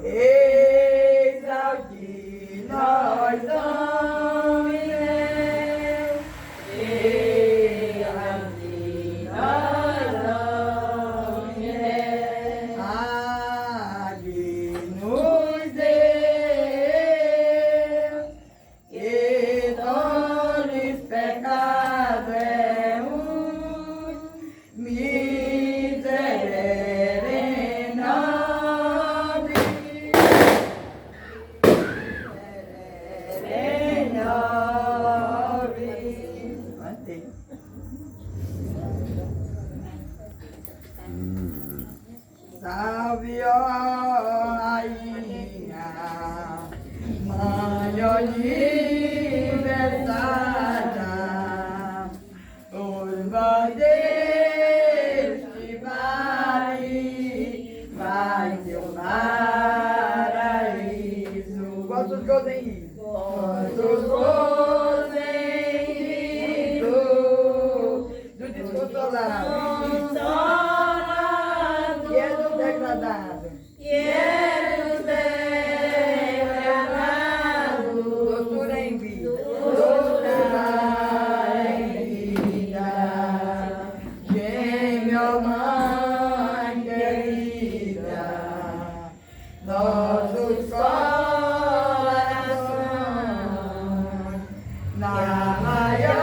Eis ao que nós dominemos, eis ao que nós dominemos, a que nos deu, que todos pecados é miserere nobis, miserere nobis. Mantém. Salve, ó Rainha, Mãe universal, os bandeiros que vai seu paraíso. Gosto dos Golden Hits. Gosto dos Golden Hits do desconsolado. Que é do degradado. Doçura em vida. Doçura em vida. Geme, ó mãe querida, nossos corações na maior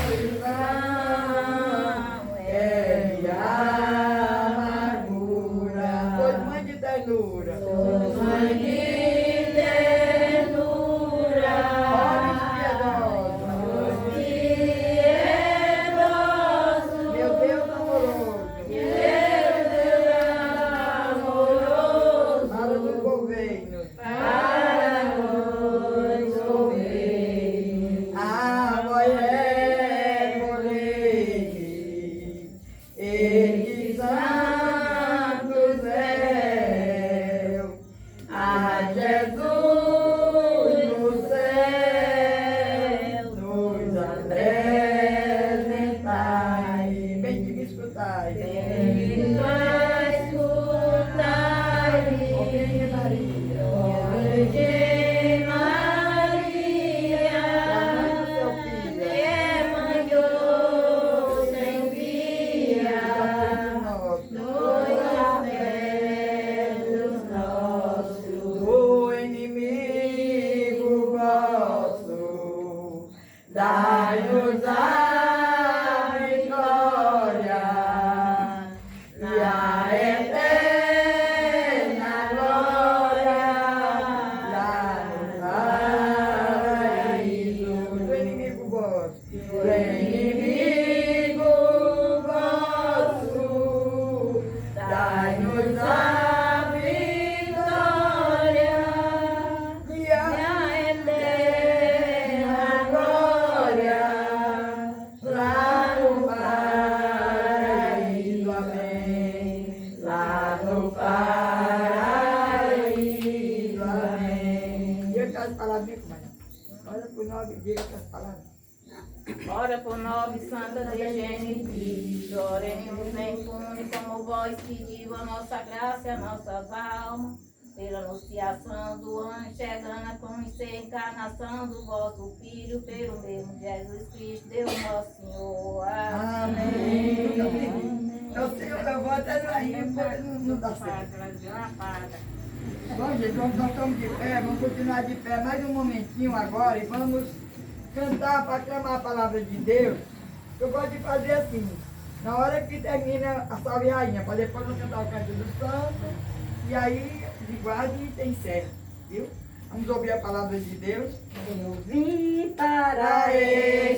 prisão é de amargura. Pois mãe de ternura, mãe de ternura, olhos piedosos, meu Deus amoroso, para nos governos, a mulher morrer, ele santo céu, a Jesus no céu, nos apresentai, bem que me escutai, Virgem Maria, do inimigo vosso, dai-nos a vitória e a eterna glória lá no paraíso. Do inimigo vosso, do inimigo vosso, dai-nos a vitória e a eterna glória lá no paraíso. Amém. Lá no paraíso. Amém. Diga aquelas palavrinhas, comadre. Olha por nós e diga aquelas palavras. Ora por nós, Santa Virgem de Cristo, oremos bem impune como vós pediu a nossa graça e a nossas almas, pela anunciação do anjo, chegando a conhecer a encarnação do vosso Filho, pelo mesmo Jesus Cristo, Deus nosso Senhor. Amém. Eu vou até sair, porque não dá certo. Bom, gente, nós estamos de pé, vamos continuar de pé mais um momentinho agora e vamos cantar para aclamar a palavra de Deus. Eu gosto de fazer assim, na hora que termina a salve rainha, para depois nós cantar o canto do santo, e aí de guarda e tem certo, viu? Vamos ouvir a palavra de Deus. Eu vim para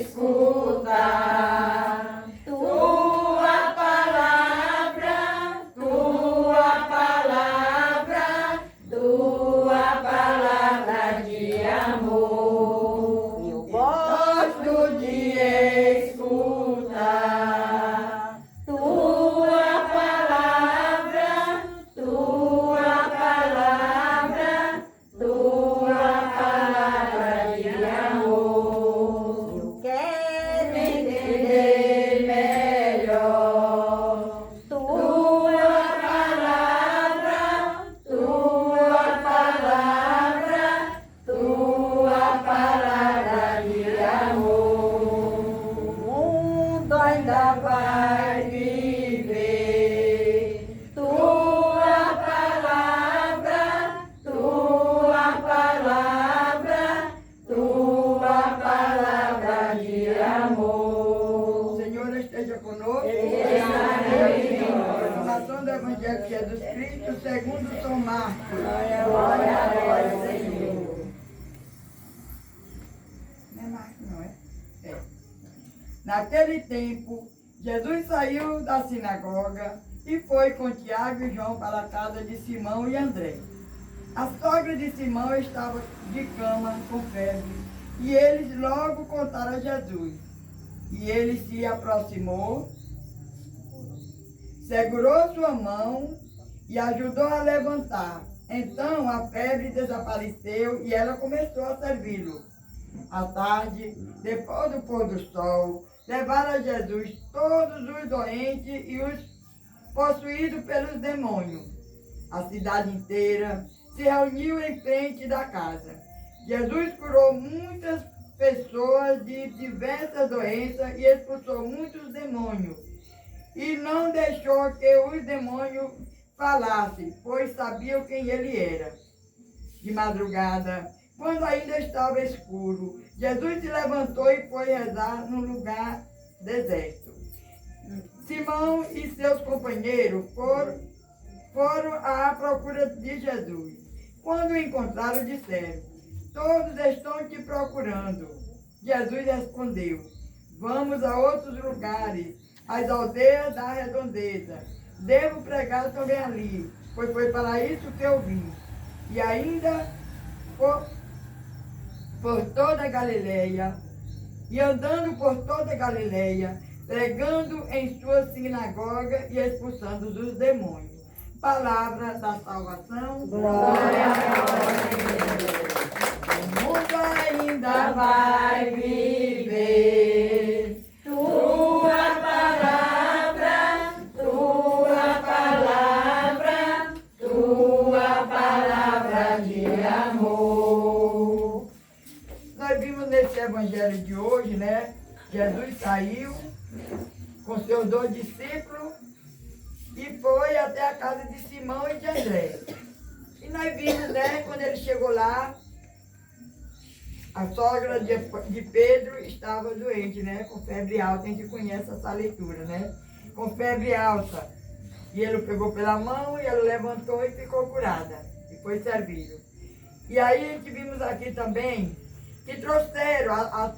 escutar tua palavra, tua palavra, tua palavra de amor. Eu gosto de escutar tua palavra, tua palavra, tua palavra de amor. Eu quero entender melhor do Evangelho de Jesus Cristo segundo São Marcos. Glória a vós, Senhor. Não é Marcos, não é? É. Naquele tempo, Jesus saiu da sinagoga e foi com Tiago e João para a casa de Simão e André. A sogra de Simão estava de cama com febre, e eles logo contaram a Jesus. E ele se aproximou, segurou sua mão e ajudou a levantar. Então a febre desapareceu e ela começou a servi-lo. À tarde, depois do pôr do sol, levaram a Jesus todos os doentes e os possuídos pelos demônios. A cidade inteira se reuniu em frente da casa. Jesus curou muitas pessoas de diversas doenças e expulsou muitos demônios. E não deixou que os demônios falassem, pois sabiam quem ele era. De madrugada, quando ainda estava escuro, Jesus se levantou e foi rezar num lugar deserto. Simão e seus companheiros foram à procura de Jesus. Quando o encontraram, disseram: todos estão te procurando. Jesus respondeu: vamos a outros lugares, às aldeias da redondeza. Devo pregar também ali, pois foi para isso que eu vim. E ainda por toda a Galileia, e andando por toda a Galileia, pregando em sua sinagoga e expulsando os demônios. Palavra da salvação. Glória a vós, O mundo ainda vai viver. Tua palavra de amor. Nós vimos nesse evangelho de hoje, né? Jesus saiu com seus 2 discípulos e foi até a casa de Simão e de André. E nós vimos, né, quando ele chegou lá, a sogra de Pedro estava doente, né, com febre alta. A gente conhece essa leitura, né? Com febre alta. E ele o pegou pela mão e ela levantou e ficou curada. E foi servido. E aí a gente vimos aqui também que trouxeram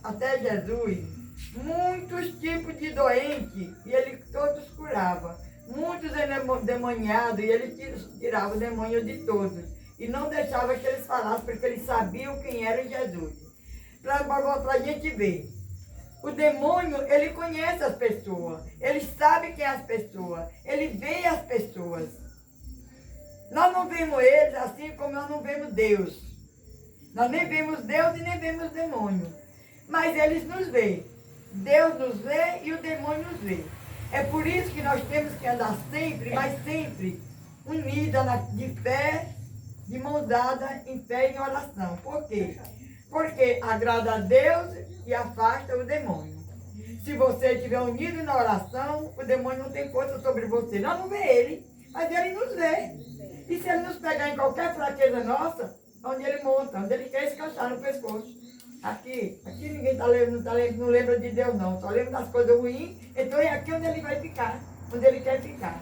até Jesus muitos tipos de doentes e ele todos curava. Muitos endemoniados e ele tirava o demônio de todos. E não deixava que eles falassem, porque eles sabiam quem era Jesus. Para a gente ver. O demônio, ele conhece as pessoas. Ele sabe quem é as pessoas. Ele vê as pessoas. Nós não vemos eles assim como nós não vemos Deus. Nós nem vemos Deus e nem vemos demônio. Mas eles nos veem. Deus nos vê e o demônio nos vê. É por isso que nós temos que andar sempre, mas sempre, unida de fé, de mão dada em fé e em oração. Por quê? Porque agrada a Deus e afasta o demônio. Se você estiver unido na oração, o demônio não tem força sobre você. Nós não vemos ele, mas ele nos vê. E se ele nos pegar em qualquer fraqueza nossa, onde ele monta, onde ele quer escaixar no pescoço. Aqui ninguém não lembra de Deus não, só lembra das coisas ruins, então é aqui onde ele vai ficar, onde ele quer ficar.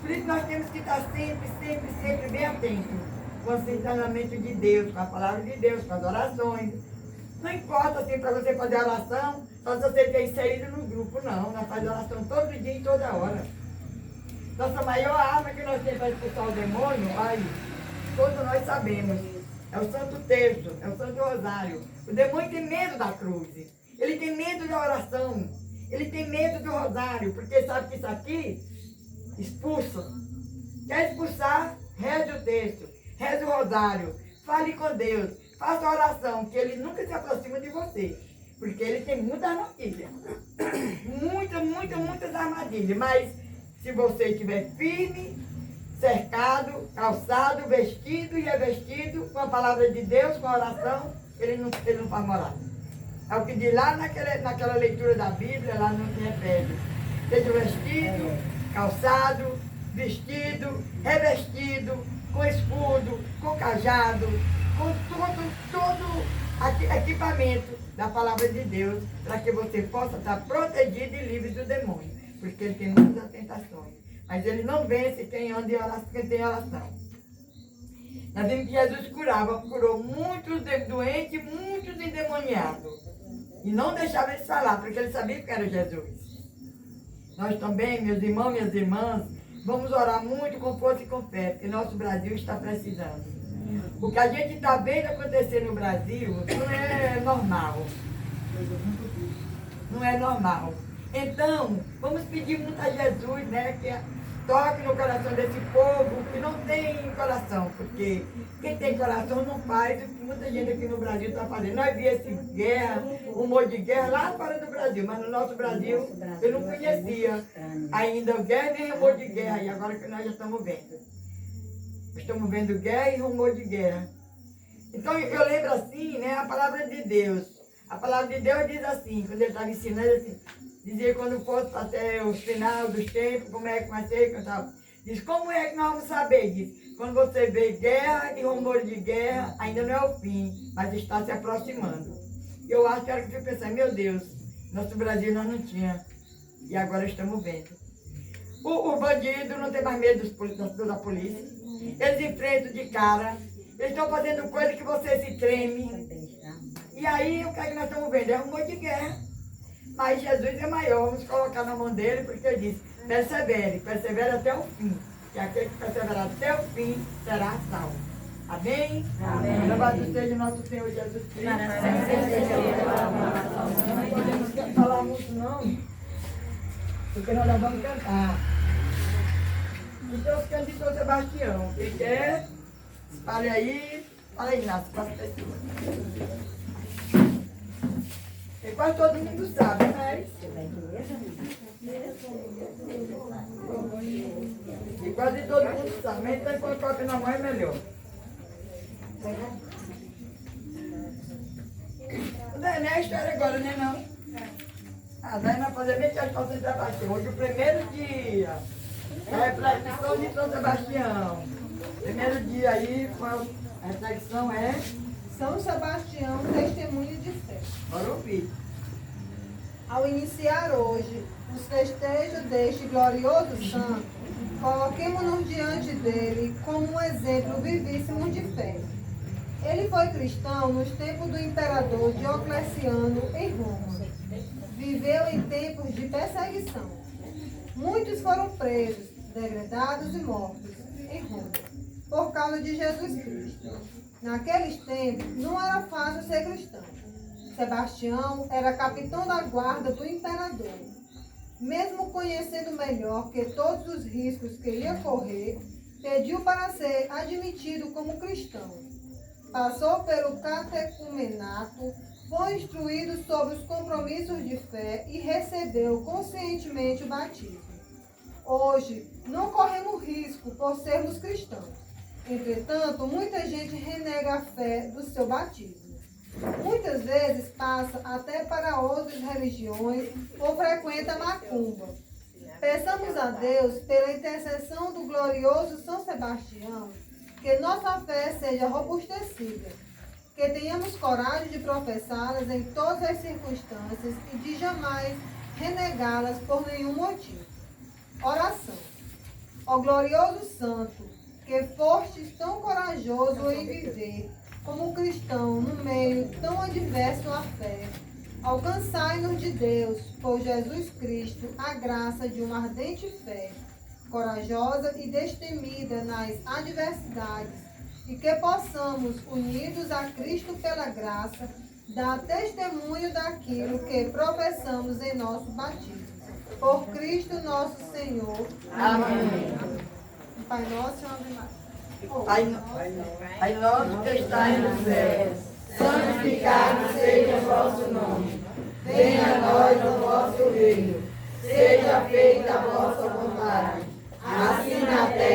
Por isso nós temos que estar sempre bem atentos com o ensinamento de Deus, com a palavra de Deus, com as orações. Não importa assim para você fazer oração, só se você ter inserido no grupo, não. Nós fazemos oração todo dia e toda hora. Nossa maior arma que nós temos para expulsar o demônio, aí, todos nós sabemos. É o Santo Terço, é o Santo Rosário. O demônio tem medo da cruz. Ele tem medo da oração. Ele tem medo do rosário, porque sabe que isso aqui expulsa. Quer expulsar? Reze o texto, reze o rosário. Fale com Deus, faça a oração, que ele nunca se aproxima de você. Porque ele tem muitas armadilhas. Muitas armadilhas. Mas se você estiver firme, cercado, calçado, vestido e revestido com a palavra de Deus, com a oração, ele não faz morada. É o que diz lá naquela leitura da Bíblia, lá no Efésios. Seja vestido, calçado, vestido, revestido, com escudo, com cajado, com todo equipamento da palavra de Deus, para que você possa estar protegido e livre do demônio. Porque ele tem muitas tentações. Mas ele não vence quem anda em oração, quem tem oração. Nós vimos que Jesus curou muitos doentes, muitos endemoniados. E não deixava eles falar, porque ele sabia que era Jesus. Nós também, meus irmãos, minhas irmãs, vamos orar muito com força e com fé, porque nosso Brasil está precisando. O que a gente está vendo acontecer no Brasil não é normal. Não é normal. Então, vamos pedir muito a Jesus, né, que toque no coração desse povo que não tem coração, porque quem tem coração não faz o que muita gente aqui no Brasil está fazendo. Nós vimos esse guerra, rumor de guerra lá fora do Brasil, mas no nosso Brasil eu não conhecia ainda guerra nem rumor de guerra, e agora que nós já estamos vendo. Estamos vendo guerra e rumor de guerra. Então eu lembro assim, né, a palavra de Deus. A palavra de Deus diz assim, quando ele estava ensinando assim, dizia quando fosse até o final dos tempos, como é que vai ser, cantava. Diz, como é que nós vamos saber? Diz, quando você vê guerra e rumor de guerra, ainda não é o fim, mas está se aproximando. Eu acho que era que eu pensei, meu Deus, nosso Brasil nós não tinha, e agora estamos vendo. O bandido não tem mais medo da polícia, eles enfrentam de cara, eles estão fazendo coisa que você se treme. E aí, o que é que nós estamos vendo? É rumor de guerra. Mas Jesus é maior, vamos colocar na mão dele, porque ele disse, persevere até o fim. E aquele que perseverar até o fim será salvo. Amém? Amém. Louvado seja nosso Senhor Jesus Cristo. Não podemos falar muito não, porque nós já vamos cantar. Então, os cantos de São Sebastião, quem quer, espalhe aí. Fala aí, Inácio, passa a pessoa. E quase todo mundo sabe, mas... E quase todo mundo sabe, mas então quando toca na mão é melhor. Não é a história agora, né não? Ah, daí nós fazemos a história de São Sebastião. Hoje o primeiro dia da reflexão de São Sebastião. Primeiro dia aí, a reflexão é... São Sebastião, testemunho de fé. Bora ouvir. Ao iniciar hoje os festejos deste glorioso santo, coloquemo-nos diante dele como um exemplo vivíssimo de fé. Ele foi cristão nos tempos do imperador Diocleciano em Roma. Viveu em tempos de perseguição. Muitos foram presos, degradados e mortos em Roma, por causa de Jesus Cristo. Naqueles tempos, não era fácil ser cristão. Sebastião era capitão da guarda do imperador. Mesmo conhecendo melhor que todos os riscos que ia correr, pediu para ser admitido como cristão. Passou pelo catecumenato, foi instruído sobre os compromissos de fé e recebeu conscientemente o batismo. Hoje, não corremos risco por sermos cristãos. Entretanto, muita gente renega a fé do seu batismo. Muitas vezes passa até para outras religiões ou frequenta macumba. Peçamos a Deus, pela intercessão do glorioso São Sebastião, que nossa fé seja robustecida, que tenhamos coragem de professá-las em todas as circunstâncias e de jamais renegá-las por nenhum motivo. Oração. Ó glorioso Santo, que fostes tão corajoso em viver como cristão no meio tão adverso à fé, alcançai-nos de Deus, por Jesus Cristo, a graça de uma ardente fé, corajosa e destemida nas adversidades, e que possamos, unidos a Cristo pela graça, dar testemunho daquilo que professamos em nosso batismo. Por Cristo nosso Senhor. Amém. Pai nosso e Ave Maria. Pai nosso que estais no céu, santificado seja o vosso nome. Venha a nós o vosso reino. Seja feita a vossa vontade, assim na terra